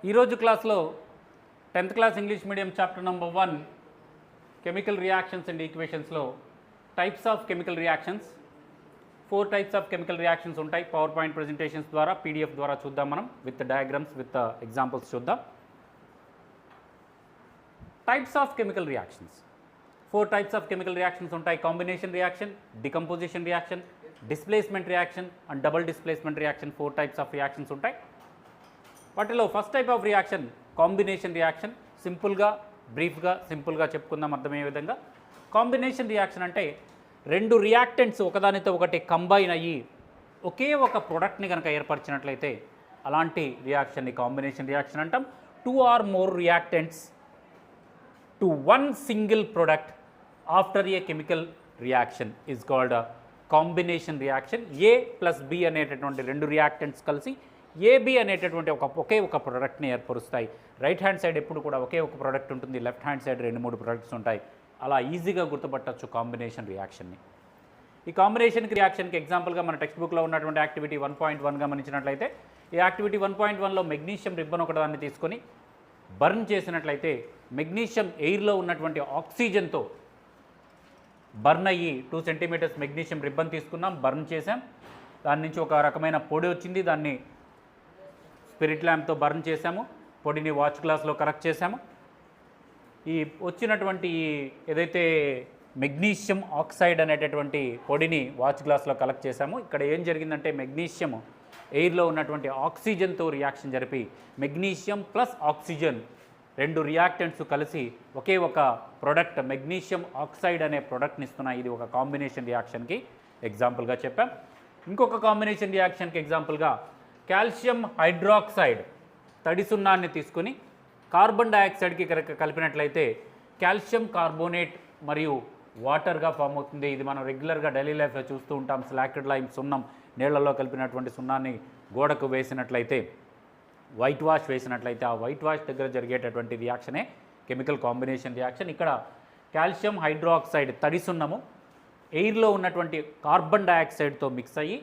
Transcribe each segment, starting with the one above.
ఈరోజు క్లాస్లో 10th class English medium chapter number 1 chemical reactions and ఈక్వేషన్స్లో types of chemical reactions 4 types of chemical reactions ఉంటాయి. Power point presentations ద్వారా PDF ద్వారా చూద్దాం. మనం విత్ డయాగ్రామ్స్ విత్ ఎగ్జాంపుల్స్ చూద్దాం. Types of chemical reactions 4 types of chemical reactions ఉంటాయి. Combination reaction, decomposition reaction, displacement reaction and double displacement reaction. 4 types of reactions ఉంటాయి. వాటిలో first type of reaction combination reaction. సింపుల్గా చెప్పుకుందాం అర్థమయ్యే విధంగా. Combination reaction అంటే రెండు రియాక్టెంట్స్ ఒకదానితో ఒకటి కంబైన్ అయ్యి ఒకే ఒక ప్రోడక్ట్ని కనుక ఏర్పరిచినట్లయితే అలాంటి రియాక్షన్ని కాంబినేషన్ రియాక్షన్ అంటాం. 2 or more reactants to one single product after a chemical reaction is called a combination reaction. A plus B అనేటటువంటి రెండు రియాక్టెంట్స్ కలిసి AB అనేటటువంటి ఒకే ఒక ప్రోడక్ట్ని ఏర్పరుస్తాయి. రైట్ హ్యాండ్ సైడ్ ఎప్పుడు కూడా ఒకే ఒక ప్రోడక్ట్ ఉంటుంది, లెఫ్ట్ హ్యాండ్ సైడ్ 2-3 ప్రొడక్ట్స్ ఉంటాయి. అలా ఈజీగా గుర్తుపట్టచ్చు కాంబినేషన్ రియాక్షన్ని. ఈ కాంబినేషన్ రియాక్షన్కి ఎగ్జాంపుల్గా మన టెక్స్ట్ బుక్లో ఉన్నటువంటి యాక్టివిటీ 1.1 గమనించినట్లయితే ఈ యాక్టివిటీ 1.1లో మెగ్నీషియం రిబ్బన్ ఒకదాన్ని తీసుకొని బర్న్ చేసినట్లయితే మెగ్నీషియం ఎయిర్లో ఉన్నటువంటి ఆక్సిజన్తో బర్న్ అయ్యి 2 centimeters మెగ్నీషియం రిబ్బన్ తీసుకున్నాం, బర్న్ చేసాం. దాని నుంచి ఒక రకమైన పొడి వచ్చింది, దాన్ని స్పిరిట్ ల్యాంప్తో బర్న్ చేసాము, పొడిని వాచ్ గ్లాస్లో కరెక్ట్ చేసాము. ఈ వచ్చినటువంటి ఏదైతే మెగ్నీషియం ఆక్సైడ్ అనేటటువంటి పొడిని వాచ్ గ్లాస్లో కలెక్ట్ చేసాము. ఇక్కడ ఏం జరిగిందంటే మెగ్నీషియం ఎయిర్లో ఉన్నటువంటి ఆక్సిజన్తో రియాక్షన్ జరిపి మెగ్నీషియం ప్లస్ ఆక్సిజన్ రెండు రియాక్టెంట్స్ కలిసి ఒకే ఒక ప్రోడక్ట్ మెగ్నీషియం ఆక్సైడ్ అనే ప్రోడక్ట్ని ఇస్తున్నాయి. ఇది ఒక కాంబినేషన్ రియాక్షన్కి ఎగ్జాంపుల్గా చెప్పాం. ఇంకొక కాంబినేషన్ రియాక్షన్కి ఎగ్జాంపుల్గా కాల్షియం హైడ్రాక్సైడ్ తడి సున్నాన్ని తీసుకుని కార్బన్ డయాక్సైడ్కి కలిపినట్లయితే కాల్షియం కార్బోనేట్ మరియు వాటర్గా ఫామ్ అవుతుంది. ఇది మనం రెగ్యులర్గా డైలీ లైఫ్లో చూస్తూ ఉంటాం. స్లాక్డ్ లైమ్ సున్నం, నీళ్లలో కలిపినటువంటి సున్నాన్ని గోడకు వేసినట్లయితే, వైట్ వాష్ వేసినట్లయితే ఆ వైట్ వాష్ దగ్గర జరిగేటటువంటి రియాక్షనే కెమికల్ కాంబినేషన్ రియాక్షన్. ఇక్కడ కాల్షియం హైడ్రాక్సైడ్ తడి సున్నము ఎయిర్లో ఉన్నటువంటి కార్బన్ డయాక్సైడ్తో మిక్స్ అయ్యి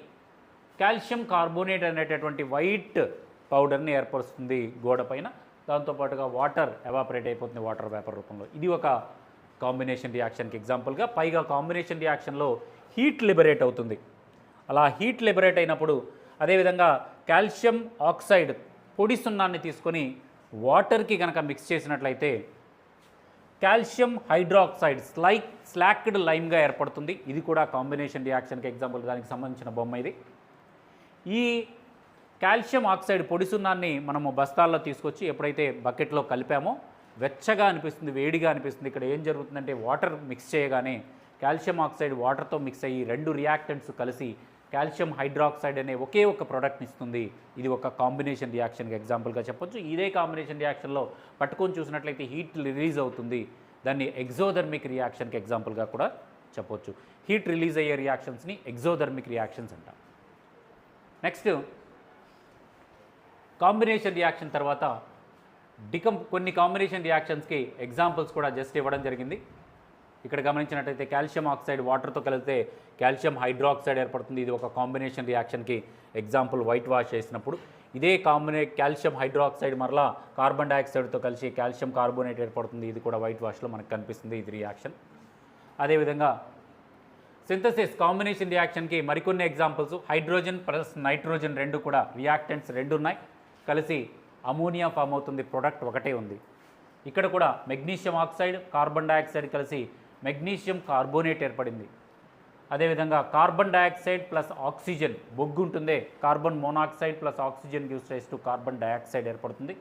కాల్షియం కార్బోనేట్ అనేటటువంటి వైట్ పౌడర్ని ఏర్పరుస్తుంది గోడ పైన. దాంతోపాటుగా వాటర్ ఎవాపరేట్ అయిపోతుంది వాటర్ వేపర్ రూపంలో. ఇది ఒక కాంబినేషన్ రియాక్షన్కి ఎగ్జాంపుల్గా. పైగా కాంబినేషన్ రియాక్షన్లో హీట్ లిబరేట్ అవుతుంది. అలా హీట్ లిబరేట్ అయినప్పుడు అదేవిధంగా కాల్షియం ఆక్సైడ్ పొడి సున్నాన్ని తీసుకొని వాటర్కి కనుక మిక్స్ చేసినట్లయితే కాల్షియం హైడ్రాక్సైడ్ స్లాక్డ్ లైమ్గా ఏర్పడుతుంది. ఇది కూడా కాంబినేషన్ రియాక్షన్కి ఎగ్జాంపుల్. దానికి సంబంధించిన బొమ్మ ఇది. ఈ కాల్షియం ఆక్సైడ్ పొడి సున్నాన్ని మనము బస్తాల్లో తీసుకొచ్చి ఎప్పుడైతే బకెట్లో కలిపామో వెచ్చగా అనిపిస్తుంది, వేడిగా అనిపిస్తుంది. ఇక్కడ ఏం జరుగుతుందంటే వాటర్ మిక్స్ చేయగానే కాల్షియం ఆక్సైడ్ వాటర్తో మిక్స్ అయ్యి రెండు రియాక్టెంట్స్ కలిసి కాల్షియం హైడ్రాక్సైడ్ అనే ఒకే ఒక ప్రోడక్ట్ని ఇస్తుంది. ఇది ఒక కాంబినేషన్ రియాక్షన్కి ఎగ్జాంపుల్గా చెప్పొచ్చు. ఇదే కాంబినేషన్ రియాక్షన్లో పట్టుకొని చూసినట్లయితే హీట్ రిలీజ్ అవుతుంది. దాన్ని ఎగ్జోథర్మిక్ రియాక్షన్కి ఎగ్జాంపుల్గా కూడా చెప్పొచ్చు. హీట్ రిలీజ్ అయ్యే రియాక్షన్స్ని ఎగ్జోథర్మిక్ రియాక్షన్స్ అంటాం. నెక్స్ట్ కాంబినేషన్ రియాక్షన్ తర్వాత కొన్ని కాంబినేషన్ రియాక్షన్స్కి ఎగ్జాంపుల్స్ కూడా జస్ట్ ఇవ్వడం జరిగింది. ఇక్కడ గమనించినట్లయితే కాల్షియం ఆక్సైడ్ వాటర్తో కలిపితే కాల్షియం హైడ్రాక్సైడ్ ఏర్పడుతుంది. ఇది ఒక కాంబినేషన్ రియాక్షన్కి ఎగ్జాంపుల్. వైట్ వాష్ చేసినప్పుడు ఇదే కాల్షియం హైడ్రాక్సైడ్ మరలా కార్బన్ డయాక్సైడ్తో కలిసి కాల్షియం కార్బోనేట్ ఏర్పడుతుంది. ఇది కూడా వైట్ వాష్లో మనకు కనిపిస్తుంది ఇది రియాక్షన్. అదేవిధంగా సింథసిస్ కాంబినేషన్ రియాక్షన్కి మరికొన్ని ఎగ్జాంపుల్స్. హైడ్రోజన్ ప్లస్ నైట్రోజన్ రెండు కూడా రియాక్టెంట్స్ రెండు ఉన్నాయి, కలిసి అమోనియా ఫామ్ అవుతుంది. ప్రొడక్ట్ ఒకటే ఉంది. ఇక్కడ కూడా మెగ్నీషియం ఆక్సైడ్ కార్బన్ డయాక్సైడ్ కలిసి మెగ్నీషియం కార్బోనేట్ ఏర్పడింది. అదేవిధంగా కార్బన్ డయాక్సైడ్ ప్లస్ ఆక్సిజన్ బొగ్గు ఉంటుంది, carbon monoxide plus oxygen gives rise to carbon dioxide ఏర్పడుతుంది.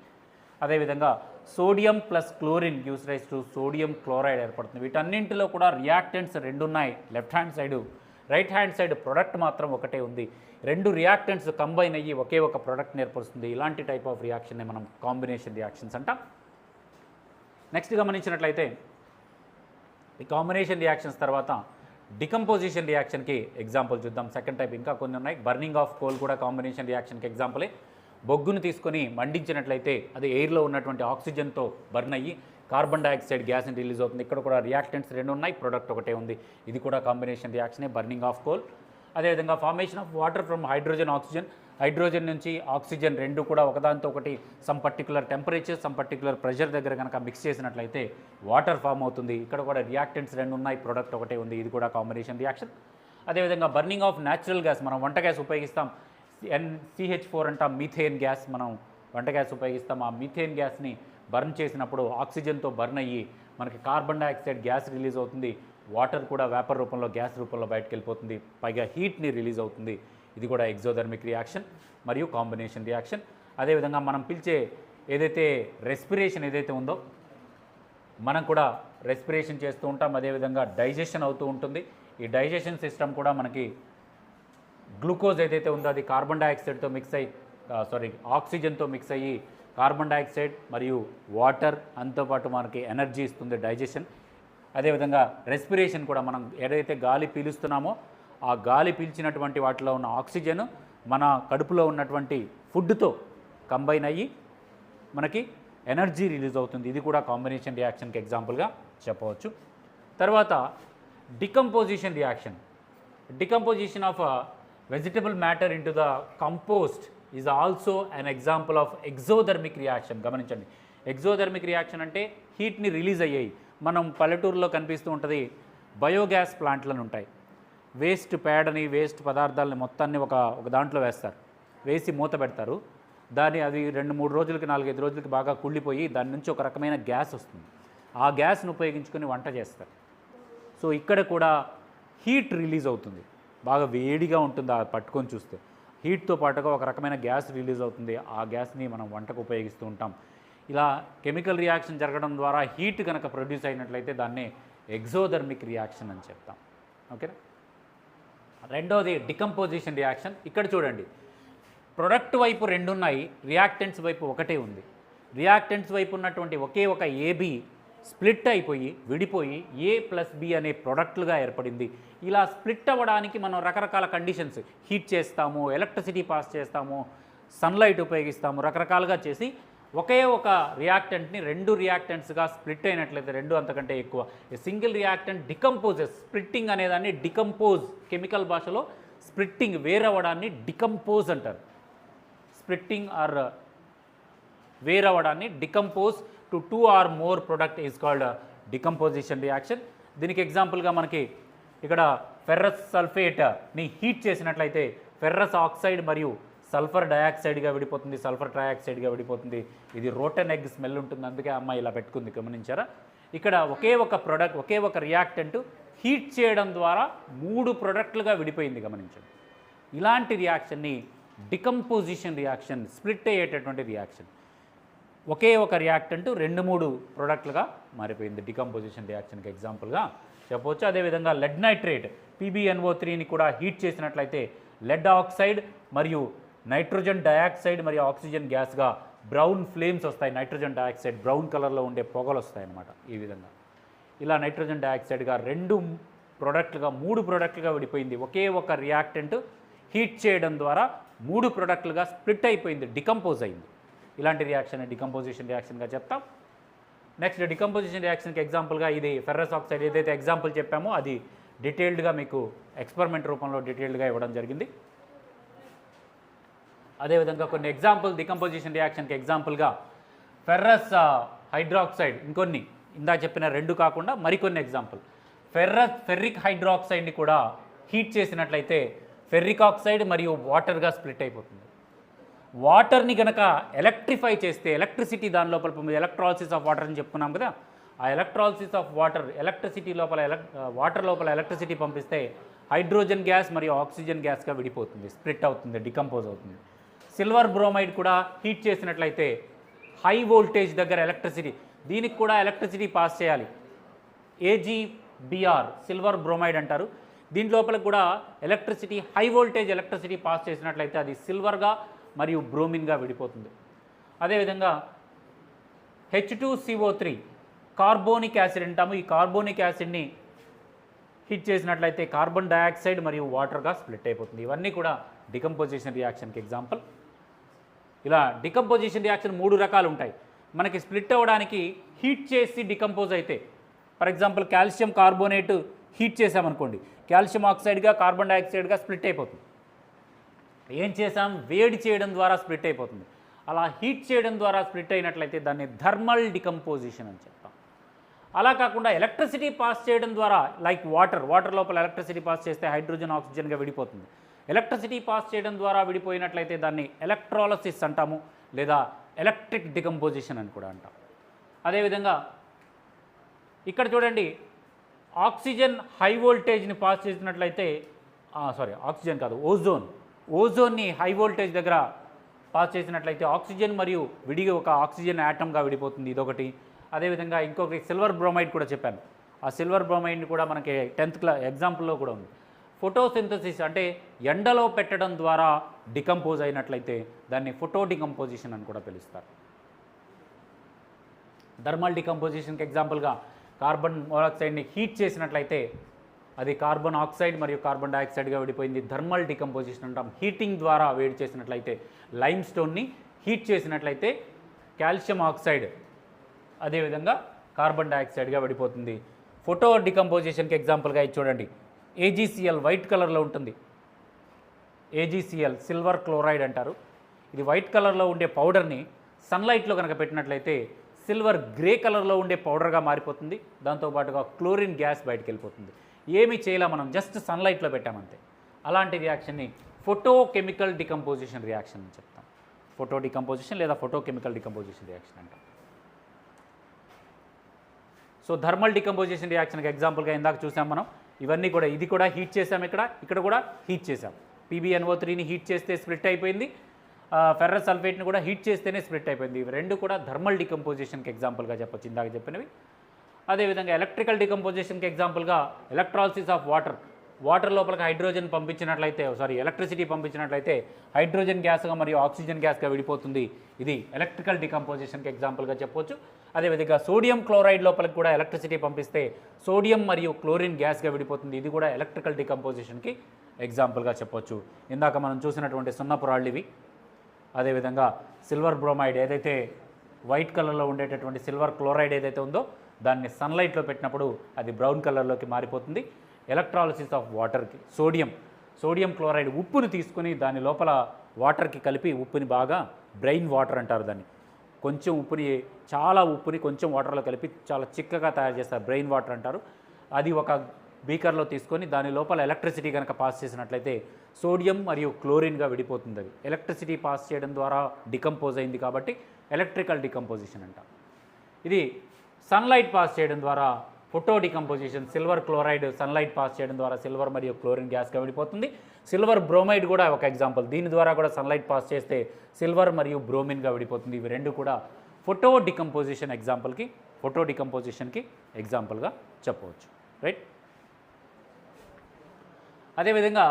అదేవిధంగా sodium plus chlorine gives rise to sodium chloride ఏర్పడుతుంది. వీటన్నింటిలో కూడా రియాక్టెంట్స్ రెండు ఉన్నాయి. Left hand side, right hand side product మాత్రం ఒకటే ఉంది. రెండు రియాక్టెంట్స్ కంబైన్ అయ్యి ఒకే ఒక ప్రోడక్ట్ని ఏర్పరుస్తుంది. ఇలాంటి టైప్ ఆఫ్ రియాక్షన్ని మనం కాంబినేషన్ రియాక్షన్స్ అంటాం. నెక్స్ట్ గమనించినట్లయితే ఈ కాంబినేషన్ రియాక్షన్స్ తర్వాత డికంపోజిషన్ రియాక్షన్కి ఎగ్జాంపుల్ చూద్దాం. సెకండ్ టైప్ ఇంకా కొన్ని ఉన్నాయి. బర్నింగ్ ఆఫ్ కోల్ కూడా కాంబినేషన్ రియాక్షన్కి ఎగ్జాంపులే. బొగ్గును తీసుకొని మండించినట్లయితే అది ఎయిర్లో ఉన్నటువంటి ఆక్సిజన్తో బర్న్ అయ్యి కార్బన్ డయాక్సైడ్ గ్యాస్ని రిలీజ్ అవుతుంది. ఇక్కడ కూడా రియాక్టెంట్స్ రెండు ఉన్నాయి, ప్రొడక్ట్ ఒకటే ఉంది. ఇది కూడా కాంబినేషన్ రియాక్షనే, బర్నింగ్ ఆఫ్ కోల్. అదేవిధంగా formation of water from hydrogen oxygen, hydrogen నుంచి ఆక్సిజన్ రెండు కూడా ఒకదానితో ఒకటి some particular temperature some particular pressure దగ్గర కనుక మిక్స్ చేసినట్లయితే వాటర్ ఫామ్ అవుతుంది. ఇక్కడ కూడా రియాక్టెంట్స్ రెండు ఉన్నాయి, ప్రోడక్ట్ ఒకటే ఉంది, ఇది కూడా కాంబినేషన్ రియాక్షన్. అదేవిధంగా బర్నింగ్ ఆఫ్ న్యాచురల్ గ్యాస్, మనం వంట గ్యాస్ ఉపయోగిస్తాం, CH4 అంటాం, మీథేన్ గ్యాస్ మనం వంట గ్యాస్ ఉపయోగిస్తాం. ఆ మీథేన్ గ్యాస్ని బర్న్ చేసినప్పుడు ఆక్సిజన్తో బర్న్ అయ్యి మనకి కార్బన్ డైఆక్సైడ్ గ్యాస్ రిలీజ్ అవుతుంది, వాటర్ కూడా వేపర్ రూపంలో గ్యాస్ రూపంలో బయటకు వెళ్ళిపోతుంది, పైగా హీట్ని రిలీజ్ అవుతుంది. ఇది కూడా ఎగ్జోథర్మిక్ రియాక్షన్ మరియు కాంబినేషన్ రియాక్షన్. అదేవిధంగా మనం పిలిచే ఏదైతే రెస్పిరేషన్ ఏదైతే ఉందో మనం కూడా రెస్పిరేషన్ చేస్తూ ఉంటాం, అదేవిధంగా డైజెషన్ అవుతూ ఉంటుంది. ఈ డైజెషన్ సిస్టమ్ కూడా మనకి గ్లూకోజ్ ఏదైతే ఉందో అది కార్బన్ డైఆక్సైడ్తో మిక్స్ అయ్యి ఆక్సిజన్తో మిక్స్ అయ్యి కార్బన్ డైఆక్సైడ్ మరియు వాటర్ అంతోపాటు మనకి ఎనర్జీ ఇస్తుంది డైజెషన్. అదేవిధంగా రెస్పిరేషన్ కూడా మనం ఏదైతే గాలి పీలుస్తున్నామో ఆ గాలి పీల్చినటువంటి వాటిలో ఉన్న ఆక్సిజన్ మన కడుపులో ఉన్నటువంటి ఫుడ్తో కంబైన్ అయ్యి మనకి ఎనర్జీ రిలీజ్ అవుతుంది. ఇది కూడా కాంబినేషన్ రియాక్షన్కి ఎగ్జాంపుల్గా చెప్పవచ్చు. తర్వాత decomposition reaction. Decomposition of vegetable matter into the compost is also an example of exothermic reaction. గమనించండి, ఎగ్జోథర్మిక్ రియాక్షన్ అంటే హీట్ని రిలీజ్ అయ్యాయి. మనం పల్లెటూరులో కనిపిస్తూ ఉంటుంది, బయోగ్యాస్ ప్లాంట్లను ఉంటాయి, వేస్ట్ పేడని వేస్ట్ పదార్థాలని మొత్తాన్ని ఒక దాంట్లో వేస్తారు, వేసి మూత పెడతారు. అది 2-3 రోజులకి 4-5 రోజులకి బాగా కుళ్ళిపోయి దాని నుంచి ఒక రకమైన గ్యాస్ వస్తుంది. ఆ గ్యాస్ను ఉపయోగించుకొని వంట చేస్తారు. సో ఇక్కడ కూడా హీట్ రిలీజ్ అవుతుంది, బాగా వేడిగా ఉంటుంది, ఆ పట్టుకొని చూస్తే హీట్తో పాటుగా ఒక రకమైన గ్యాస్ రిలీజ్ అవుతుంది. ఆ గ్యాస్ని మనం వంటకు ఉపయోగిస్తూ ఉంటాం. ఇలా కెమికల్ రియాక్షన్ జరగడం ద్వారా హీట్ కనుక ప్రొడ్యూస్ అయినట్లయితే దాన్ని ఎగ్జోథర్మిక్ రియాక్షన్ అని చెప్తాం. ఓకేనా. రెండోది డికంపోజిషన్ రియాక్షన్. ఇక్కడ చూడండి, ప్రొడక్ట్ వైపు 2 ఉన్నాయి, రియాక్టెంట్స్ వైపు ఒకటే ఉంది. రియాక్టెంట్స్ వైపు ఉన్నటువంటి ఒకే ఒక AB స్ప్లిట్ అయిపోయి విడిపోయి A+B అనే ప్రొడక్ట్లుగా ఏర్పడింది. ఇలా స్ప్లిట్ అవ్వడానికి మనం రకరకాల కండిషన్స్, హీట్ చేస్తాము, ఎలక్ట్రిసిటీ పాస్ చేస్తాము, సన్లైట్ ఉపయోగిస్తాము, రకరకాలుగా చేసి ఒకే ఒక రియాక్టెంట్ని 2 రియాక్టెంట్స్గా స్ప్లిట్ అయినట్లయితే 2 అంతకంటే ఎక్కువ సింగిల్ రియాక్టెంట్ డికంపోజెస్. స్ప్లిట్టింగ్ అనేదాన్ని డికంపోజ్, కెమికల్ భాషలో స్ప్లిట్టింగ్ వేరవ్వడాన్ని డికంపోజ్ అంటారు. స్ప్లిట్టింగ్ ఆర్ వేరవ్వడాన్ని decompose to 2 or more product is called decomposition reaction. దీనికి ఎగ్జాంపుల్గా మనకి ఇక్కడ ఫెర్రస్ సల్ఫేట్ని హీట్ చేసినట్లయితే ఫెర్రస్ ఆక్సైడ్ మరియు సల్ఫర్ డయాక్సైడ్గా విడిపోతుంది, సల్ఫర్ ట్రయాక్సైడ్గా విడిపోతుంది. ఇది రోటన్ ఎగ్ స్మెల్ ఉంటుంది, అందుకే అమ్మాయి ఇలా పెట్టుకుంది, గమనించారా. ఇక్కడ ఒకే ఒక రియాక్టెంట్ హీట్ చేయడం ద్వారా 3 ప్రొడక్ట్లుగా విడిపోయింది, గమనించండి. ఇలాంటి రియాక్షన్ని డికంపోజిషన్ రియాక్షన్, స్ప్లిట్ అయ్యేటటువంటి రియాక్షన్. ఒకే ఒక రియాక్టెంట్ 2-3 ప్రొడక్ట్లుగా మారిపోయింది, డికంపోజిషన్ రియాక్షన్కి ఎగ్జాంపుల్గా చెప్పవచ్చు. అదేవిధంగా లెడ్ నైట్రేట్ PbNO3ని కూడా హీట్ చేసినట్లయితే లెడ్ ఆక్సైడ్ మరియు నైట్రోజన్ డయాక్సైడ్ మరియు ఆక్సిజన్ గ్యాస్గా బ్రౌన్ ఫ్లేమ్స్ వస్తాయి. నైట్రోజన్ డయాక్సైడ్ బ్రౌన్ కలర్లో ఉండే పొగలు వస్తాయి అన్నమాట. ఈ విధంగా ఇలా నైట్రోజన్ డయాక్సైడ్గా 2 ప్రొడక్ట్లుగా 3 ప్రొడక్ట్లుగా విడిపోయింది. ఒకే ఒక రియాక్టెంట్ హీట్ చేయడం ద్వారా 3 ప్రొడక్ట్లుగా స్ప్లిట్ అయిపోయింది, డికంపోజ్ అయింది. ఇలాంటి రియాక్షన్ డికంపోజిషన్ రియాక్షన్గా చెప్తాం. నెక్స్ట్ డికంపోజిషన్ రియాక్షన్కి ఎగ్జాంపుల్గా ఇది ఫెర్రస్ ఆక్సైడ్ ఏదైతే ఎగ్జాంపుల్ చెప్పామో అది డీటెయిల్డ్గా మీకు ఎక్స్పెరిమెంట్ రూపంలో డీటెయిల్డ్గా ఇవ్వడం జరిగింది. అదేవిధంగా కొన్ని ఎగ్జాంపుల్ డికంపోజిషన్ రియాక్షన్కి ఎగ్జాంపుల్గా ఫెర్రస్ హైడ్రాక్సైడ్, ఇంకొన్ని ఇందా చెప్పిన 2 కాకుండా మరికొన్ని ఎగ్జాంపుల్. ఫెర్రిక్ హైడ్రాక్సైడ్ని కూడా హీట్ చేసినట్లయితే ఫెర్రిక్ ఆక్సైడ్ మరియు వాటర్గా స్ప్లిట్ అయిపోతుంది. వాటర్ని కనుక ఎలక్ట్రిఫై చేస్తే ఎలక్ట్రిసిటీ దాని లోపల ఎలక్ట్రాలసిస్ ఆఫ్ వాటర్ అని చెప్పుకున్నాం కదా, ఆ ఎలక్ట్రాలసిస్ ఆఫ్ వాటర్ ఎలక్ట్రిసిటీ లోపల వాటర్ లోపల ఎలక్ట్రిసిటీ పంపిస్తే హైడ్రోజన్ గ్యాస్ మరియు ఆక్సిజన్ గ్యాస్గా విడిపోతుంది, స్ప్లిట్ అవుతుంది, డికంపోజ్ అవుతుంది. సిల్వర్ బ్రోమైడ్ కూడా హీట్ చేసినట్లయితే హై వోల్టేజ్ దగ్గర ఎలక్ట్రిసిటీ, దీనికి కూడా ఎలక్ట్రిసిటీ పాస్ చేయాలి, AgBr సిల్వర్ బ్రోమైడ్ అంటారు. దీని లోపల కూడా electricity high voltage electricity pass చేసినట్లయితే అది సిల్వర్గా మరియు బ్రోమిన్గా విడిపోతుంది. అదేవిధంగా H2CO3 కార్బోనిక్ యాసిడ్ అంటాము. ఈ కార్బోనిక్ యాసిడ్ని హీట్ చేసినట్లయితే కార్బన్ డయాక్సైడ్ మరియు వాటర్గా స్ప్లిట్ అయిపోతుంది. ఇవన్నీ కూడా డికంపోజిషన్ రియాక్షన్కి ఎగ్జాంపుల్. ఇలా డికంపోజిషన్ రియాక్షన్ 3 రకాలు ఉంటాయి. మనకి స్ప్లిట్ అవ్వడానికి హీట్ చేసి డికంపోజ్ అయితే, for example calcium carbonate heat చేసామనుకోండి, కాల్షియం ఆక్సైడ్గా కార్బన్ డైఆక్సైడ్గా స్ప్లిట్ అయిపోతుంది. ఏం చేసాం, వేడి చేయడం ద్వారా స్ప్లిట్ అయిపోతుంది. అలా హీట్ చేయడం ద్వారా స్ప్లిట్ అయినట్లయితే దాన్ని థర్మల్ డికంపోజిషన్ అని చెప్తాం. అలా కాకుండా ఎలక్ట్రిసిటీ పాస్ చేయడం ద్వారా, లైక్ వాటర్ లోపల ఎలక్ట్రిసిటీ పాస్ చేస్తే హైడ్రోజన్ ఆక్సిజన్గా విడిపోతుంది. ఎలక్ట్రిసిటీ పాస్ చేయడం ద్వారా విడిపోయినట్లయితే దాన్ని ఎలక్ట్రాలసిస్ అంటాము, లేదా ఎలక్ట్రిక్ డికంపోజిషన్ అని కూడా అంటాం. అదేవిధంగా ఇక్కడ చూడండి, ఆక్సిజన్ హై వోల్టేజ్ని పాస్ చేసినట్లయితే ఆక్సిజన్ కాదు, ఓజోన్ని హై వోల్టేజ్ దగ్గర పాస్ చేసినట్లయితే ఆక్సిజన్ మరియు విడిగా ఒక ఆక్సిజన్ యాటమ్గా విడిపోతుంది, ఇదొకటి. అదేవిధంగా ఇంకొకటి సిల్వర్ బ్రోమైడ్ కూడా చెప్పాను. ఆ సిల్వర్ బ్రోమైడ్ని కూడా మనకి 10th క్లాస్ ఎగ్జాంపుల్లో కూడా ఉంది. ఫోటోసింథసిస్ అంటే ఎండలో పెట్టడం ద్వారా డికంపోజ్ అయినట్లయితే దాన్ని ఫోటో డికంపోజిషన్ అని కూడా పిలుస్తారు. థర్మల్ డికంపోజిషన్కి ఎగ్జాంపుల్గా కార్బన్ మోనాక్సైడ్ని హీట్ చేసినట్లయితే అది కార్బన్ ఆక్సైడ్ మరియు కార్బన్ డైఆక్సైడ్గా విడిపోయింది, థర్మల్ డికంపోజిషన్ అంటాం. హీటింగ్ ద్వారా వేడి చేసినట్లయితే లైమ్ స్టోన్ని హీట్ చేసినట్లయితే కాల్షియం ఆక్సైడ్ అదేవిధంగా కార్బన్ డైఆక్సైడ్గా విడిపోతుంది. ఫోటో డికంపోజిషన్కి ఎగ్జాంపుల్గా ఇది చూడండి, AgCl వైట్ కలర్లో ఉంటుంది. AgCl సిల్వర్ క్లోరైడ్ అంటారు. ఇది వైట్ కలర్లో ఉండే పౌడర్ని సన్లైట్లో కనుక పెట్టినట్లయితే సిల్వర్ గ్రే కలర్లో ఉండే పౌడర్గా మారిపోతుంది. దాంతోపాటుగా క్లోరిన్ గ్యాస్ బయటకు వెళ్ళిపోతుంది. ఏమీ చేయలే, మనం జస్ట్ సన్లైట్లో పెట్టామంతే. అలాంటి రియాక్షన్ని ఫోటోకెమికల్ డికంపోజిషన్ రియాక్షన్ అని చెప్తాం. ఫోటో డికంపోజిషన్ లేదా ఫోటోకెమికల్ డికంపోజిషన్ రియాక్షన్ అంటాం. సో థర్మల్ డికంపోజిషన్ రియాక్షన్కి ఎగ్జాంపుల్గా ఇందాక చూసాం మనం. ఇవన్నీ కూడా, ఇది కూడా హీట్ చేసాం, ఇక్కడ కూడా హీట్ చేసాం. PbNO3ని హీట్ చేస్తే స్ప్లిట్ అయిపోయింది, ఫెర్రస్ సల్ఫేట్ని కూడా హీట్ చేస్తేనే స్ప్లిట్ అయిపోయింది. ఇవి రెండు కూడా థర్మల్ డికంపోజిషన్కి ఎగ్జాంపుల్గా చెప్పొచ్చు, ఇందాక చెప్పినవి. అదేవిధంగా ఎలక్ట్రికల్ డికంపోజిషన్కి ఎగ్జాంపుల్గా ఎలక్ట్రాలసిస్ ఆఫ్ వాటర్ లోపలికి హైడ్రోజన్ పంపించినట్లయితే ఎలక్ట్రిసిటీ పంపించినట్లయితే హైడ్రోజన్ గ్యాస్గా మరియు ఆక్సిజన్ గ్యాస్గా విడిపోతుంది. ఇది ఎలక్ట్రికల్ డికంపోజిషన్కి ఎగ్జాంపుల్గా చెప్పొచ్చు. అదేవిధంగా సోడియం క్లోరైడ్ లోపలికి కూడా ఎలక్ట్రిసిటీ పంపిస్తే సోడియం మరియు క్లోరిన్ గ్యాస్గా విడిపోతుంది. ఇది కూడా ఎలక్ట్రికల్ డికంపోజిషన్కి ఎగ్జాంపుల్గా చెప్పొచ్చు. ఇందాక మనం చూసినటువంటి సున్నపు రాళ్ళు ఇవి. అదేవిధంగా సిల్వర్ బ్రోమైడ్ ఏదైతే వైట్ కలర్లో ఉండేటటువంటి సిల్వర్ క్లోరైడ్ ఏదైతే ఉందో దాన్ని సన్లైట్లో పెట్టినప్పుడు అది బ్రౌన్ కలర్లోకి మారిపోతుంది. ఎలక్ట్రాలసిస్ ఆఫ్ వాటర్కి సోడియం క్లోరైడ్ ఉప్పుని తీసుకుని దాని లోపల వాటర్కి కలిపి ఉప్పుని బాగా బ్రెయిన్ వాటర్ అంటారు దాన్ని. కొంచెం ఉప్పుని, చాలా ఉప్పుని కొంచెం వాటర్లో కలిపి చాలా చిక్కగా తయారు చేస్తారు, బ్రెయిన్ వాటర్ అంటారు. అది ఒక బీకర్లో తీసుకొని దాని లోపల ఎలక్ట్రిసిటీ కనుక పాస్ చేసినట్లయితే సోడియం మరియు క్లోరిన్గా విడిపోతుంది. అది ఎలక్ట్రిసిటీ పాస్ చేయడం ద్వారా డికంపోజ్ అయింది కాబట్టి ఎలక్ట్రికల్ డికంపోజిషన్ అంటారు. ఇది సన్లైట్ పాస్ చేయడం ద్వారా photo decomposition. Silver chloride sunlight pass చేయడం ద్వారా సిల్వర్ మరియు క్లోరిన్ గ్యాస్గా విడిపోతుంది. సిల్వర్ బ్రోమైడ్ కూడా ఒక ఎగ్జాంపుల్, దీని ద్వారా కూడా సన్లైట్ పాస్ చేస్తే సిల్వర్ మరియు బ్రోమిన్గా విడిపోతుంది. ఇవి రెండు కూడా ఫోటో డికంపోజిషన్కి ఎగ్జాంపుల్గా చెప్పవచ్చు, రైట్. అదేవిధంగా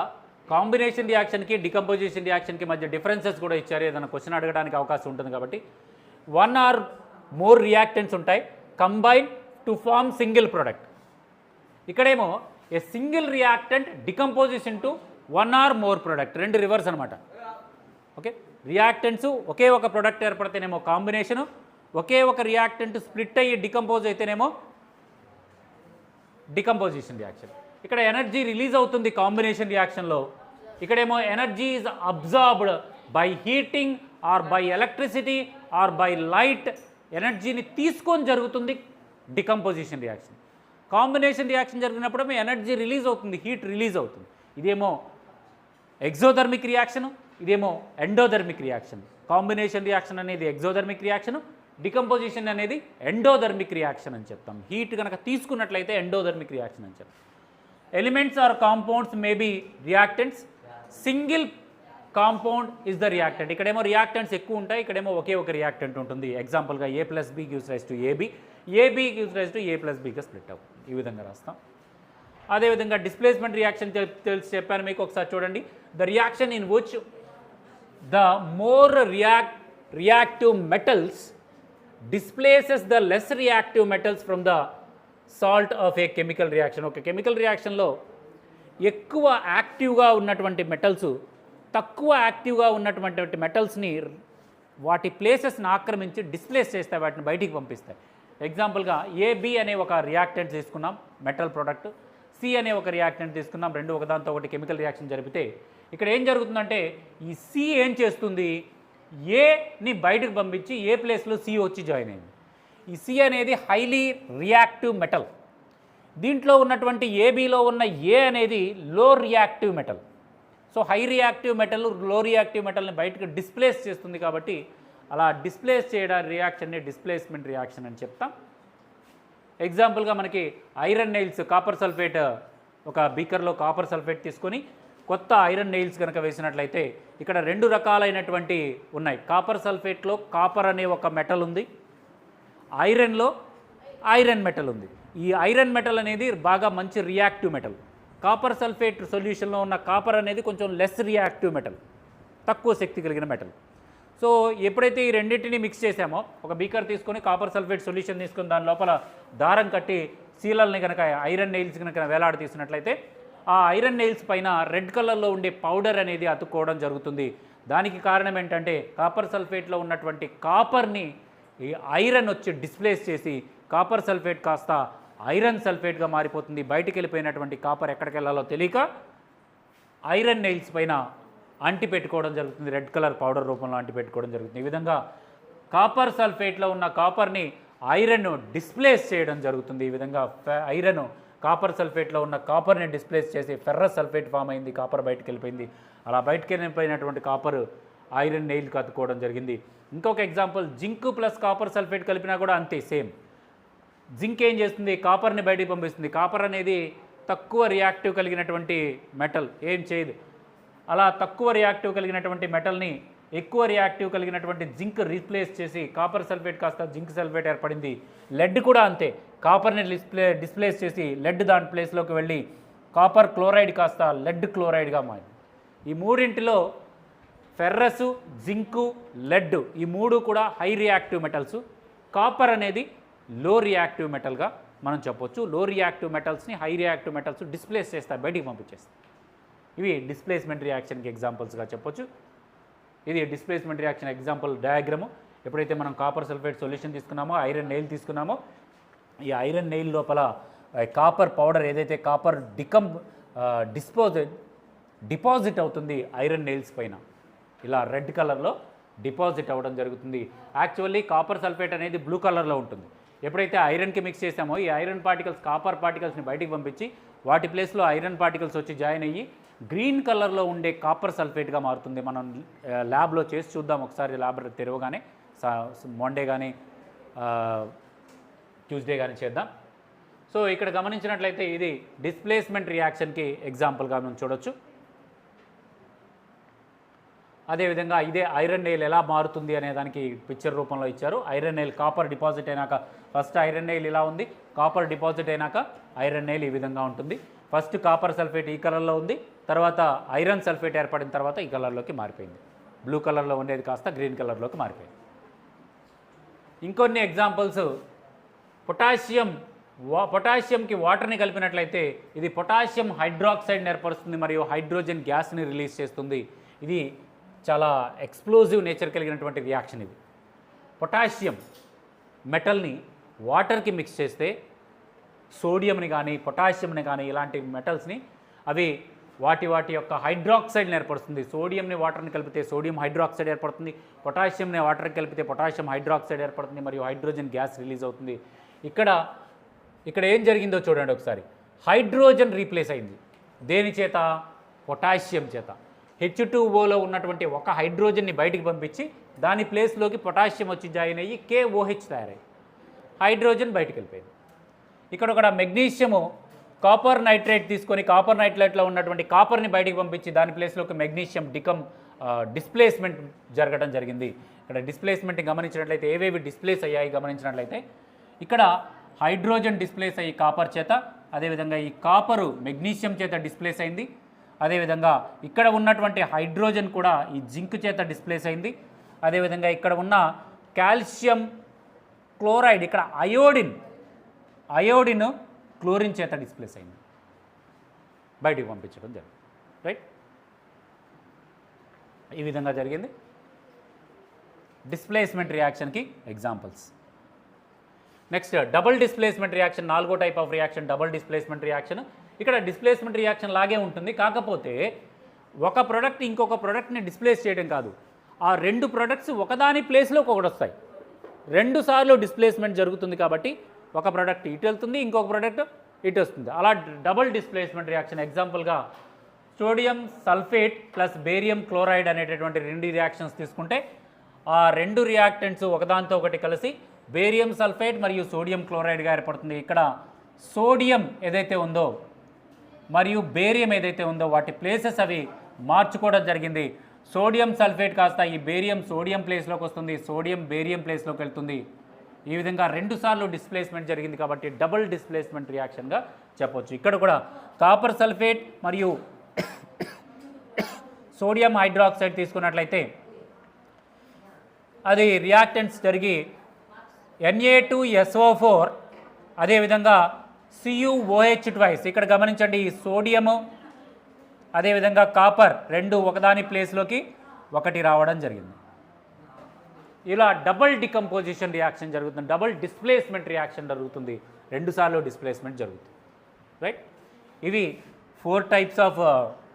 కాంబినేషన్ రియాక్షన్కి డికంపోజిషన్ రియాక్షన్కి మధ్య డిఫరెన్సెస్ కూడా ఇచ్చారు. ఏదైనా క్వశ్చన్ అడగడానికి అవకాశం ఉంటుంది కాబట్టి 1 or more రియాక్టెంట్స్ ఉంటాయి, combine to form single product. ఇక్కడేమో a single reactant decomposes into 1 or more product, రెండు రివర్స్ అనమాట. ఓకే, రియాక్టెంట్స్ ఒకే ఒక ప్రోడక్ట్ ఏర్పడితేనేమో కాంబినేషను, ఒకే ఒక రియాక్టెంట్ స్ప్లిట్ అయ్యి డికంపోజ్ అయితేనేమో డికంపోజిషన్ రియాక్షన్. ఇక్కడ ఎనర్జీ రిలీజ్ అవుతుంది కాంబినేషన్ రియాక్షన్లో, ఇక్కడేమో energy is absorbed by heating or by electricity or by light. ఎనర్జీని తీసుకొని జరుగుతుంది డికంపోజిషన్ రియాక్షన్. కాంబినేషన్ రియాక్షన్ జరిగినప్పుడు ఎనర్జీ రిలీజ్ అవుతుంది, హీట్ రిలీజ్ అవుతుంది. ఇదేమో ఎగ్జోథర్మిక్ రియాక్షను, ఇదేమో ఎండోథర్మిక్ రియాక్షన్. కాంబినేషన్ రియాక్షన్ అనేది ఎగ్జోథర్మిక్ రియాక్షను, డికంపోజిషన్ అనేది ఎండోథర్మిక్ రియాక్షన్ అని చెప్తాం. హీట్ కనుక తీసుకున్నట్లయితే ఎండోథర్మిక్ రియాక్షన్ అని చెప్తాం. Elements or compounds may be reactants, single compound is the reactant. ఇక్కడేమో రియాక్టెంట్స్ ఎక్కువ ఉంటాయి, ఇక్కడేమో ఒకే ఒక రియాక్టెంట్ ఉంటుంది. ఎగ్జాంపుల్గా A+B gives rise to AB, AB gives rise to A+Bగా స్ప్లిట్ అవుతుంది. ఈ విధంగా రాస్తాం. అదేవిధంగా డిస్ప్లేస్మెంట్ రియాక్షన్ తెలిసి చెప్పాను మీకు, ఒకసారి చూడండి. The reaction in which the more reactive metals displaces the less reactive metals from the salt of A chemical reaction. ఒక కెమికల్ రియాక్షన్లో ఎక్కువ యాక్టివ్గా ఉన్నటువంటి మెటల్స్ తక్కువ యాక్టివ్గా ఉన్నటువంటి మెటల్స్ని వాటి ప్లేసెస్ని ఆక్రమించి డిస్ప్లేస్ చేస్తాయి, వాటిని బయటికి పంపిస్తాయి. ఎగ్జాంపుల్గా AB అనే ఒక రియాక్టెంట్ తీసుకున్నాం, మెటల్ ప్రోడక్ట్. సి అనే ఒక రియాక్టెంట్ తీసుకున్నాం, రెండు ఒకదాంతో ఒకటి కెమికల్ రియాక్షన్ జరిపితే ఇక్కడ ఏం జరుగుతుందంటే ఈ సి ఏం చేస్తుంది, ఏని బయటకు పంపించి ఏ ప్లేస్లో సి వచ్చి జాయిన్ అయింది. ఈ సి అనేది హైలీ రియాక్టివ్ మెటల్. దీంట్లో ఉన్నటువంటి ఏబీలో ఉన్న ఏ అనేది లో reactive metal. So high reactive metal లో రియాక్టివ్ మెటల్ని బయటకు డిస్ప్లేస్ చేస్తుంది కాబట్టి అలా డిస్ప్లేస్ చేయడం రియాక్షన్ని డిస్ప్లేస్మెంట్ రియాక్షన్ అని చెప్తాం. ఎగ్జాంపుల్గా మనకి ఐరన్ నెయిల్స్, కాపర్ సల్ఫేట్, ఒక బీకర్లో కాపర్ సల్ఫేట్ తీసుకొని కొత్త ఐరన్ నెయిల్స్ కనుక వేసినట్లయితే ఇక్కడ రెండు రకాలైనటువంటి ఉన్నాయి. కాపర్ సల్ఫేట్లో కాపర్ అనే ఒక మెటల్ ఉంది, ఐరన్లో ఐరన్ మెటల్ ఉంది. ఈ ఐరన్ మెటల్ అనేది బాగా మంచి రియాక్టివ్ మెటల్. కాపర్ సల్ఫేట్ సొల్యూషన్లో ఉన్న కాపర్ అనేది కొంచెం లెస్ రియాక్టివ్ మెటల్, తక్కువ శక్తి కలిగిన మెటల్. సో ఎప్పుడైతే ఈ రెండింటిని మిక్స్ చేసామో, ఒక బీకర్ తీసుకొని కాపర్ సల్ఫేట్ సొల్యూషన్ తీసుకొని దాని లోపల దారం కట్టి సీలల్ని కనుక ఐరన్ నెయిల్స్ కనుక వేలాడ తీసినట్లయితే ఆ ఐరన్ నెయిల్స్ పైన రెడ్ కలర్లో ఉండే పౌడర్ అనేది అతుక్కోవడం జరుగుతుంది. దానికి కారణం ఏంటంటే కాపర్ సల్ఫేట్లో ఉన్నటువంటి కాపర్ని ఈ ఐరన్ వచ్చి డిస్ప్లేస్ చేసి కాపర్ సల్ఫేట్ కాస్త ఐరన్ సల్ఫేట్గా మారిపోతుంది. బయటికి వెళ్ళిపోయినటువంటి కాపర్ ఎక్కడికి వెళ్ళాలో తెలియక ఐరన్ నెయిల్స్ పైన అంటి పెట్టుకోవడం జరుగుతుంది, రెడ్ కలర్ పౌడర్ రూపంలో అంటి పెట్టుకోవడం జరుగుతుంది. ఈ విధంగా కాపర్ సల్ఫేట్లో ఉన్న కాపర్ని ఐరన్ డిస్ప్లేస్ చేయడం జరుగుతుంది. ఈ విధంగా ఐరన్ కాపర్ సల్ఫేట్లో ఉన్న కాపర్ని డిస్ప్లేస్ చేసి ఫెర్రస్ సల్ఫేట్ ఫామ్ అయింది, కాపర్ బయటకు వెళ్ళిపోయింది. అలా బయటకు వెళ్ళిపోయినటువంటి కాపర్ ఐరన్ నెయిల్ కత్తుకోవడం జరిగింది. ఇంకొక example, zinc plus copper sulphate కలిపినా కూడా అంతే, సేమ్. జింక్ ఏం చేస్తుంది, కాపర్ని బయటికి పంపిస్తుంది. కాపర్ అనేది తక్కువ రియాక్టివ్ కలిగినటువంటి మెటల్, ఏం చేయదు. అలా తక్కువ రియాక్టివ్ కలిగినటువంటి మెటల్ని ఎక్కువ రియాక్టివ్ కలిగినటువంటి జింక్ రీప్లేస్ చేసి కాపర్ సల్ఫేట్ కాస్త జింక్ సల్ఫేట్ ఏర్పడింది. లెడ్ కూడా అంతే, కాపర్ని డిస్ప్లేస్ చేసి లెడ్ దాని ప్లేస్లోకి వెళ్ళి కాపర్ క్లోరైడ్ కాస్త లెడ్ క్లోరైడ్గా మారింది. ఈ మూడింటిలో ఫెర్రస్, జింకు, లెడ్ ఈ మూడు కూడా హై రియాక్టివ్ మెటల్స్. కాపర్ అనేది లో రియాక్టివ్ మెటల్గా మనం చెప్పొచ్చు. లో రియాక్టివ్ మెటల్స్ని హై రియాక్టివ్ మెటల్స్ డిస్ప్లేస్ చేస్తాయి, బయటికి పంపించేస్తాయి. ఇవి డిస్ప్లేస్మెంట్ రియాక్షన్కి ఎగ్జాంపుల్స్గా చెప్పొచ్చు. ఇది డిస్ప్లేస్మెంట్ రియాక్షన్ ఎగ్జాంపుల్ డయాగ్రాము. ఎప్పుడైతే మనం కాపర్ సల్ఫేట్ సొల్యూషన్ తీసుకున్నామో, ఐరన్ నెయిల్ తీసుకున్నామో, ఈ ఐరన్ నెయిల్ లోపల కాపర్ పౌడర్ ఏదైతే కాపర్ డిపాజిట్ అవుతుంది ఐరన్ నెయిల్స్ పైన, ఇలా రెడ్ కలర్లో డిపాజిట్ అవ్వడం జరుగుతుంది. యాక్చువల్లీ కాపర్ సల్ఫేట్ అనేది బ్లూ కలర్లో ఉంటుంది. ఎప్పుడైతే ఐరన్కి మిక్స్ చేసామో ఈ ఐరన్ పార్టికల్స్ కాపర్ పార్టికల్స్ని బయటికి పంపించి వాటి ప్లేస్లో ఐరన్ పార్టికల్స్ వచ్చి జాయిన్ అయ్యి గ్రీన్ కలర్లో ఉండే కాపర్ సల్ఫేట్గా మారుతుంది. మనం ల్యాబ్లో చేసి చూద్దాం ఒకసారి, ల్యాబ్ తెరవగానే మండే కానీ ట్యూస్డే కానీ చేద్దాం. సో ఇక్కడ గమనించినట్లయితే ఇది డిస్ప్లేస్మెంట్ రియాక్షన్కి ఎగ్జాంపుల్గా మనం చూడొచ్చు. అదేవిధంగా ఇదే ఐరన్ నెయిల్ ఎలా మారుతుంది అనే దానికి పిక్చర్ రూపంలో ఇచ్చారు. ఐరన్ నెయిల్ కాపర్ డిపాజిట్ అయినాక ఫస్ట్ ఐరన్ నెయిల్ ఇలా ఉంది, కాపర్ డిపాజిట్ అయినాక ఐరన్ నెయిల్ ఈ విధంగా ఉంటుంది. ఫస్ట్ కాపర్ సల్ఫేట్ ఈ కలర్లో ఉంది, తర్వాత ఐరన్ సల్ఫేట్ ఏర్పడిన తర్వాత ఈ కలర్లోకి మారిపోయింది. బ్లూ కలర్లో ఉండేది కాస్త గ్రీన్ కలర్లోకి మారిపోయింది. ఇంకొన్ని ఎగ్జాంపుల్స్, పొటాషియంకి వాటర్ని కలిపినట్లయితే ఇది పొటాషియం హైడ్రాక్సైడ్ని ఏర్పరుస్తుంది మరియు హైడ్రోజన్ గ్యాస్ని రిలీజ్ చేస్తుంది. ఇది చాలా ఎక్స్ప్లోజివ్ నేచర్ కలిగినటువంటి రియాక్షన్. ఇది పొటాషియం మెటల్ని వాటర్కి మిక్స్ చేస్తే సోడియంని కానీ పొటాషియంని కానీ ఇలాంటి మెటల్స్ని అవి వాటి యొక్క హైడ్రాక్సైడ్ని ఏర్పరుస్తుంది. సోడియంని వాటర్ని కలిపితే సోడియం హైడ్రాక్సైడ్ ఏర్పడుతుంది, పొటాషియంని వాటర్కి కలిపితే పొటాషియం హైడ్రాక్సైడ్ ఏర్పడుతుంది మరియు హైడ్రోజన్ గ్యాస్ రిలీజ్ అవుతుంది. ఇక్కడ ఏం జరిగిందో చూడండి ఒకసారి. హైడ్రోజన్ రీప్లేస్ అయింది దేని చేత? పొటాషియం చేత. H2Oలో ఉన్నటువంటి ఒక హైడ్రోజన్ని బయటికి పంపించి దాని ప్లేస్లోకి పొటాషియం వచ్చి జాయిన్ అయ్యి KOH తయారయ్యి హైడ్రోజన్ బయటికి వెళ్ళిపోయింది. ఇక్కడ ఒక మెగ్నీషియము కాపర్ నైట్రేట్ తీసుకొని కాపర్ నైట్రేట్లో ఉన్నటువంటి కాపర్ని బయటికి పంపించి దాని ప్లేస్లోకి మెగ్నీషియం డిస్ప్లేస్మెంట్ జరగడం జరిగింది. ఇక్కడ డిస్ప్లేస్మెంట్ని గమనించినట్లయితే ఏవేవి డిస్ప్లేస్ అయ్యాయి గమనించినట్లయితే ఇక్కడ హైడ్రోజన్ డిస్ప్లేస్ అయ్యి కాపర్ చేత, అదేవిధంగా ఈ కాపరు మెగ్నీషియం చేత డిస్ప్లేస్ అయింది. అదేవిధంగా ఇక్కడ ఉన్నటువంటి హైడ్రోజన్ కూడా ఈ జింక్ చేత డిస్ప్లేస్ అయింది. అదేవిధంగా ఇక్కడ ఉన్న కాల్షియం క్లోరైడ్, ఇక్కడ అయోడిన్ క్లోరిన్ చేత డిస్ప్లేస్ అయింది, బయటికి పంపించడం జరిగింది. రైట్, ఈ విధంగా జరిగింది డిస్ప్లేస్మెంట్ రియాక్షన్కి examples. Next double displacement reaction, 4వ type of reaction double displacement reaction. ఇక్కడ డిస్ప్లేస్మెంట్ రియాక్షన్ లాగే ఉంటుంది. కాకపోతే ఒక ప్రోడక్ట్ ఇంకొక ప్రోడక్ట్ని డిస్ప్లేస్ చేయడం కాదు, ఆ రెండు ప్రోడక్ట్స్ ఒకదాని ప్లేస్లోకి ఒకటి వస్తాయి. 2 సార్లు డిస్ప్లేస్మెంట్ జరుగుతుంది కాబట్టి ఒక ప్రోడక్ట్ ఇటు వెళ్తుంది, ఇంకొక ప్రోడక్ట్ ఇటు వస్తుంది. అలా డబుల్ డిస్ప్లేస్మెంట్ రియాక్షన్. ఎగ్జాంపుల్గా sodium sulphate plus barium chloride అనేటటువంటి 2 రియాక్షన్స్ తీసుకుంటే ఆ 2 రియాక్టెంట్స్ ఒకదానితో ఒకటి కలిసి బేరియం సల్ఫేట్ మరియు సోడియం క్లోరైడ్గా ఏర్పడుతుంది. ఇక్కడ సోడియం ఏదైతే ఉందో మరియు బేరియం ఏదైతే ఉందో వాటి ప్లేసెస్ అవి మార్చుకోవడం జరిగింది. సోడియం సల్ఫేట్ కాస్త ఈ బేరియం సోడియం ప్లేస్లోకి వస్తుంది, సోడియం బేరియం ప్లేస్లోకి వెళ్తుంది. ఈ విధంగా 2 సార్లు డిస్ప్లేస్మెంట్ జరిగింది కాబట్టి డబుల్ డిస్ప్లేస్మెంట్ రియాక్షన్గా చెప్పవచ్చు. ఇక్కడ కూడా కాపర్ సల్ఫేట్ మరియు సోడియం హైడ్రాక్సైడ్ తీసుకున్నట్లయితే అది రియాక్టెంట్స్ జరిగి Na2SO4 అదేవిధంగా CuOH ట్వైస్. ఇక్కడ గమనించండి, ఈ సోడియము అదేవిధంగా కాపర్ 2 ఒకదాని ప్లేస్లోకి ఒకటి రావడం జరిగింది. ఇలా డబుల్ డికంపోజిషన్ రియాక్షన్ జరుగుతుంది, డబుల్ డిస్ప్లేస్మెంట్ రియాక్షన్ జరుగుతుంది, 2 సార్లు డిస్ప్లేస్మెంట్ జరుగుతుంది. రైట్, ఇవి 4 టైప్స్ ఆఫ్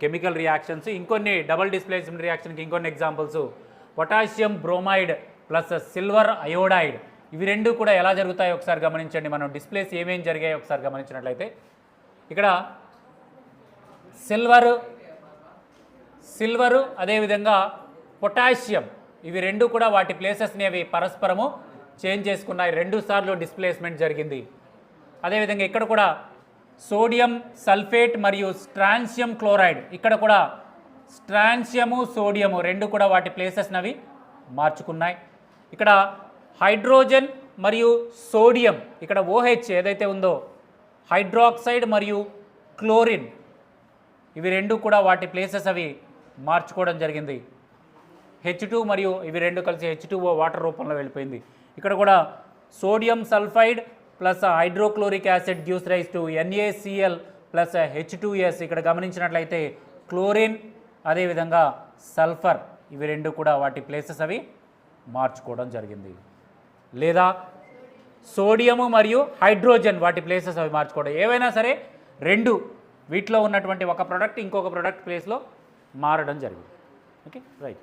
కెమికల్ రియాక్షన్స్. ఇంకొన్ని డబుల్ డిస్ప్లేస్మెంట్ రియాక్షన్కి ఇంకొన్ని examples potassium bromide plus silver iodide. ఇవి 2 కూడా ఎలా జరుగుతాయో ఒకసారి గమనించండి. మనం డిస్ప్లేస్ ఏమేమి జరిగాయో ఒకసారి గమనించినట్లయితే ఇక్కడ సిల్వరు అదేవిధంగా పొటాషియం ఇవి 2 కూడా వాటి ప్లేసెస్ని అవి పరస్పరము చేంజ్ చేసుకున్నాయి. 2 సార్లు డిస్ప్లేస్మెంట్ జరిగింది. అదేవిధంగా ఇక్కడ కూడా సోడియం సల్ఫేట్ మరియు స్ట్రాన్షియం క్లోరైడ్, ఇక్కడ కూడా స్ట్రాన్షియము సోడియము 2 కూడా వాటి ప్లేసెస్ని అవి మార్చుకున్నాయి. ఇక్కడ హైడ్రోజన్ మరియు సోడియం, ఇక్కడ OH ఏదైతే ఉందో హైడ్రాక్సైడ్ మరియు క్లోరిన్ ఇవి 2 కూడా వాటి ప్లేసెస్ అవి మార్చుకోవడం జరిగింది. H2 మరియు ఇవి 2 కలిసి H2O వాటర్ రూపంలో వెళ్ళిపోయింది. ఇక్కడ కూడా sodium sulphide plus hydrochloric acid gives rise to NaCl plus H2S. ఇక్కడ గమనించినట్లయితే క్లోరిన్ అదేవిధంగా సల్ఫర్ ఇవి 2 కూడా వాటి ప్లేసెస్ అవి మార్చుకోవడం జరిగింది. లేదా సోడియము మరియు హైడ్రోజన్ వాటి ప్లేసెస్ అవి మార్చుకోవడం. ఏవైనా సరే 2 వీటిలో ఉన్నటువంటి ఒక ప్రోడక్ట్ ఇంకొక ప్రోడక్ట్ ప్లేస్లో మారడం జరిగింది. Okay, right.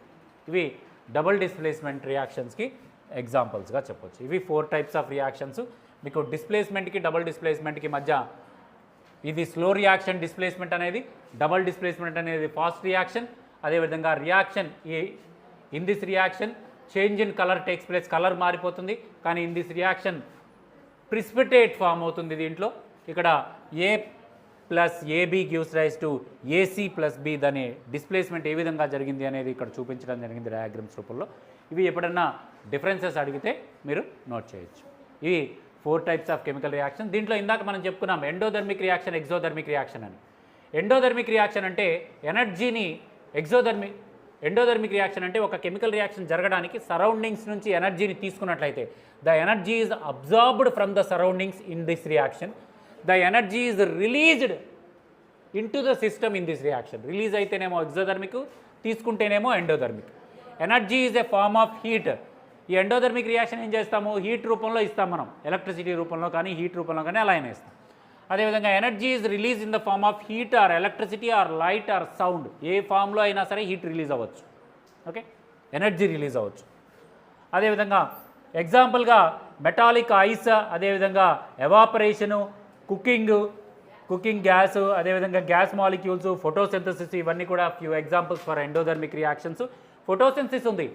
ఇవి డబుల్ డిస్ప్లేస్మెంట్ రియాక్షన్స్కి ఎగ్జాంపుల్స్గా చెప్పవచ్చు. ఇవి 4 టైప్స్ ఆఫ్ రియాక్షన్స్. మీకు డిస్ప్లేస్మెంట్కి డబుల్ డిస్ప్లేస్మెంట్కి మధ్య ఇది స్లో రియాక్షన్ డిస్ప్లేస్మెంట్ అనేది, డబుల్ డిస్ప్లేస్మెంట్ అనేది ఫాస్ట్ రియాక్షన్. అదేవిధంగా reaction in this reaction change in colour takes place, colour మారిపోతుంది, కానీ in this reaction precipitate form అవుతుంది. దీంట్లో ఇక్కడ A plus AB gives rise to AC plus B. దాని displacement ఏ విధంగా జరిగింది అనేది ఇక్కడ చూపించడం జరిగింది డయాగ్రామ్స్ రూపంలో. ఇవి ఎప్పుడన్నా డిఫరెన్సెస్ అడిగితే మీరు నోట్ చేయొచ్చు. ఇవి 4 టైప్స్ ఆఫ్ కెమికల్ రియాక్షన్. దీంట్లో ఇందాక మనం చెప్పుకున్నాం ఎండోధర్మిక్ రియాక్షన్, ఎగ్జోధర్మిక్ రియాక్షన్ అని. ఎండోధర్మిక్ రియాక్షన్ అంటే ఎనర్జీని, ఎండోధర్మిక్ రియాక్షన్ అంటే ఒక కెమికల్ రియాక్షన్ జరగడానికి సరౌండింగ్స్ నుంచి ఎనర్జీని తీసుకున్నట్లయితే the energy is absorbed from the surroundings in this reaction, the energy is released into the system in this reaction. Release అయితేనేమో ఎగ్జోధర్మిక్, తీసుకుంటేనేమో endothermic. Energy is a form of heat. ఈ endothermic reaction ఏం చేస్తాము, heat రూపంలో ఇస్తాం మనం, electricity రూపంలో కానీ హీట్ రూపంలో కానీ అలా అయినా ఇస్తాం. అదేవిధంగా energy is release in the form of heat or electricity or light or sound. ఏ ఫామ్లో అయినా సరే హీట్ రిలీజ్ అవ్వచ్చు. ఓకే, ఎనర్జీ రిలీజ్ అవ్వచ్చు. అదేవిధంగా ఎగ్జాంపుల్గా మెటాలిక్ ఐస్, అదేవిధంగా ఎవాపరేషను, కుకింగ్ గ్యాస్, అదేవిధంగా గ్యాస్ మాలిక్యూల్స్, ఫోటోసింథసిస్, ఇవన్నీ కూడా few examples for endothermic reactions. Photosynthesis ఉంది,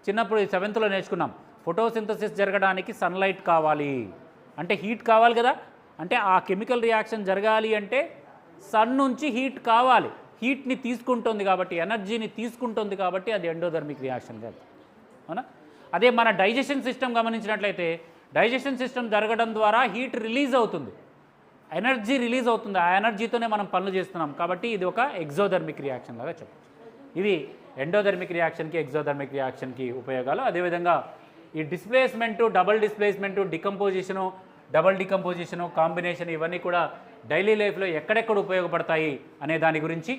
చిన్నప్పుడు 7th నేర్చుకున్నాం. ఫోటోసింథసిస్ జరగడానికి సన్లైట్ కావాలి, అంటే హీట్ కావాలి కదా. అంటే ఆ కెమికల్ రియాక్షన్ జరగాలి అంటే సన్ నుంచి హీట్ కావాలి, హీట్ని తీసుకుంటుంది కాబట్టి, ఎనర్జీని తీసుకుంటుంది కాబట్టి అది ఎండోధర్మిక్ రియాక్షన్ కాదు, అవునా. అదే మన డైజెషన్ సిస్టమ్ గమనించినట్లయితే డైజెషన్ సిస్టమ్ జరగడం ద్వారా హీట్ రిలీజ్ అవుతుంది, ఎనర్జీ రిలీజ్ అవుతుంది, ఆ ఎనర్జీతోనే మనం పనులు చేస్తున్నాం కాబట్టి ఇది ఒక ఎగ్జోధర్మిక్ రియాక్షన్ లాగా చెప్పచ్చు. ఇవి ఎండోధర్మిక్ రియాక్షన్కి, ఎగ్జోధర్మిక్ రియాక్షన్కి ఉపయోగాలు. అదేవిధంగా ఈ displacement, double displacement, decomposition, double decomposition, combination, ఇవన్నీ కూడా డైలీ లైఫ్లో ఎక్కడెక్కడ ఉపయోగపడతాయి అనే దాని గురించి,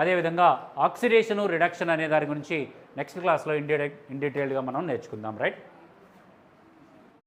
అదేవిధంగా ఆక్సిడేషను, రిడక్షన్ అనే దాని గురించి నెక్స్ట్ క్లాస్లో ఇన్ డీటెయిల్గా మనం నేర్చుకుందాం. రైట్.